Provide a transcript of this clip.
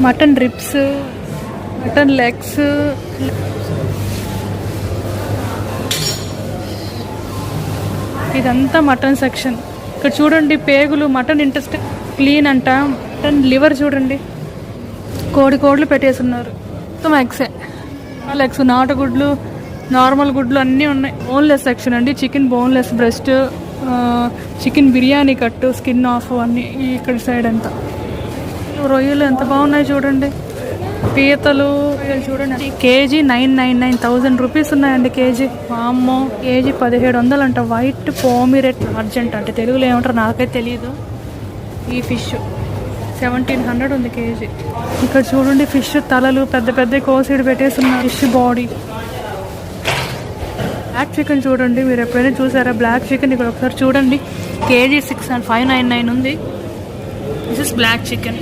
Mutton ribs, mutton legs, ఇదంతా mutton section. ఇక్కడ చూడండి పేగులు, మటన్ ఇంట్రెస్ట్ క్లీన్ అంట. మటన్ లివర్ చూడండి, కోడిలు పెట్టేస్తున్నారు. మొత్తం ఎగ్సే, ఎగ్స్, నాటుగుడ్లు, నార్మల్ గుడ్లు అన్నీ ఉన్నాయి. బోన్లెస్ సెక్షన్ అండి. Chicken boneless, breast, chicken biryani కట్టు, స్కిన్ ఆఫ్ అన్నీ ఇక్కడ సైడ్ అంతా. రొయ్యలు ఎంత బాగున్నాయి చూడండి. పీతలు చూడండి. కేజీ 999,000 రూపీస్ ఉన్నాయండి కేజీ. అమ్మో, కేజీ 1700 అంట. వైట్ పోమిరెట్ అర్జెంట్ అంటే తెలుగులో ఏమంటారు నాకైతే తెలియదు. ఈ ఫిష్ 1700 ఉంది కేజీ. ఇక్కడ చూడండి ఫిష్ తలలు పెద్ద పెద్ద కోసిడి పెట్టేస్తున్నారు. Fish body. బ్లాక్ చికెన్ చూడండి, మీరు ఎప్పుడైనా చూసారా బ్లాక్ చికెన్? ఇక్కడ ఒకసారి చూడండి, కేజీ 599 ఉంది. This is black chicken.